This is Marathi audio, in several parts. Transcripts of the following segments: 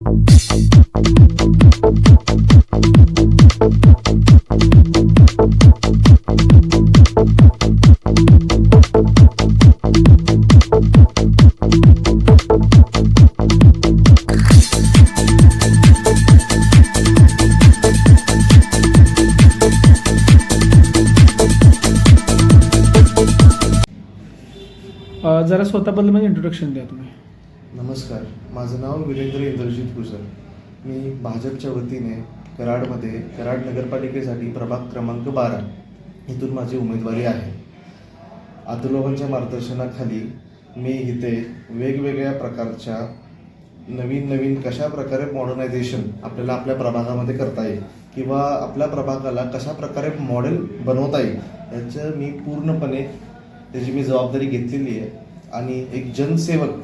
जरा स्वतःबद्दल म्हणजे इंट्रोडक्शन द्या तुम्ही. नमस्कार, माझं नाव वीरेंद्र इंद्रजित गुजर. मी भाजपच्या वतीने कराड नगरपालिकेसाठी प्रभाग क्रमांक 12 इथून माझी उमेदवारी आहे. अतुलबाबांच्या मार्गदर्शनाखाली मी इथे वेगवेगळ्या प्रकारच्या नवीन कशा प्रकारे मॉडर्नायझेशन आपल्याला आपल्या प्रभागामध्ये करता येईल किंवा आपल्या प्रभागाला कशा प्रकारे मॉडेल बनवता येईल याचं मी पूर्णपणे त्याची मी जबाबदारी घेतलेली आहे आणि एक जनसेवक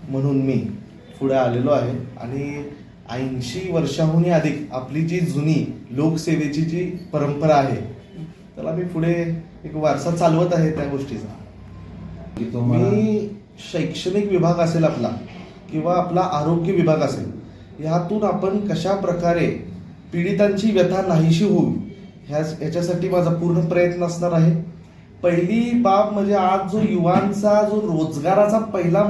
म्हणून मी पुढे आलेलो आहे. आणि 80 वर्षाहूनही अधिक आपली जी जुनी लोकसेवेची जी परंपरा आहे त्याला मी पुढे एक वारसा चालवत आहे त्या गोष्टीचा. मी शैक्षणिक विभाग असेल आपला किंवा आपला आरोग्य विभाग असेल, ह्यातून आपण कशा प्रकारे पीडितांची व्यथा नाहीशी होऊ ह्याच्यासाठी माझा पूर्ण प्रयत्न असणार आहे. पहिली बाब म्हणजे आज जो युवांचा जो रोजगाराचा पहिला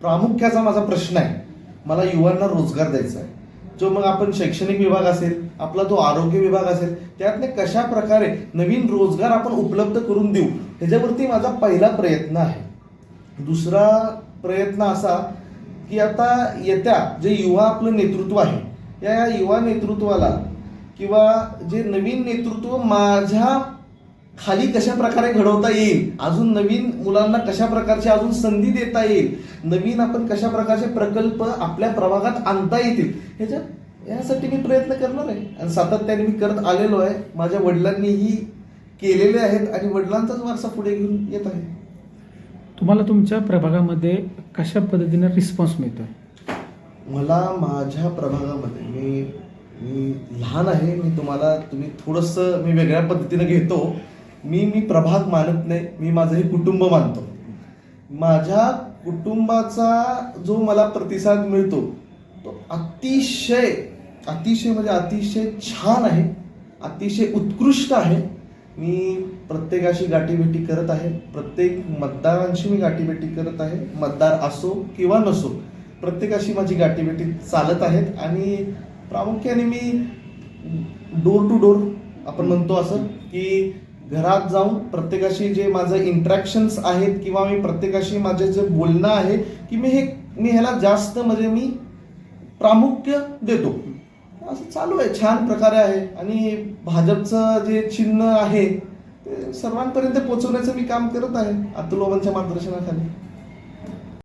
प्रामुख्याचा माझा प्रश्न आहे, मला युवांना रोजगार द्यायचा आहे. जो मग आपण शैक्षणिक विभाग असेल, आपला तो आरोग्य विभाग असेल, त्यातले कशा प्रकारे नवीन रोजगार आपण उपलब्ध करून देऊ ह्याच्यावरती माझा पहिला प्रयत्न आहे. दुसरा प्रयत्न असा की आता येत्या जे युवा आपलं नेतृत्व आहे, या युवा नेतृत्वाला किंवा जे नवीन नेतृत्व माझ्या खाली कशा प्रकारे घडवता येईल, अजून नवीन मुलांना कशा प्रकारची अजून संधी देता येईल, नवीन आपण कशा प्रकारचे प्रकल्प आपल्या प्रभागात आणता येतील यासाठी मी प्रयत्न करणार आहे. आणि सातत्याने मी करत आलेलो आहे. माझ्या वडिलांनीही केलेले आहेत आणि वडिलांचाच वारसा पुढे घेऊन येत आहे. तुम्हाला तुमच्या प्रभागामध्ये कशा पद्धतीने रिस्पॉन्स मिळतोय? मला माझ्या प्रभागामध्ये मी लहान आहे, तुम्ही थोडंसं मी वेगळ्या पद्धतीने घेतो. मी प्रभाग मानत नाही, मी माझं हे कुटुंब मानतो. माझ्या कुटुंबाचा जो मला प्रतिसाद मिळतो तो अतिशय म्हणजे अतिशय छान आहे, अतिशय उत्कृष्ट आहे. मी प्रत्येकाशी गाठीभेटी करत आहे, प्रत्येक मतदारांशी मी गाठीभेटी करत आहे. मतदार असो किंवा नसो, प्रत्येकाशी माझी गाठीभेटी चालत आहेत. आणि प्रामुख्याने मी डोर टू डोर आपण म्हणतो असं की घरात जाऊन प्रत्येकाशी जे माझं इंटरॅक्शन्स आहेत किंवा मी प्रत्येकाशी माझे जे बोलणं आहे की मी ह्याला जास्त म्हणजे मी प्रामुख्य देतो. असं चालू आहे, छान प्रकारे आहे. आणि भाजपचं जे चिन्ह आहे ते सर्वांपर्यंत पोहोचवण्याचं मी काम करत आहे अतुलबाबांच्या मार्गदर्शनाखाली.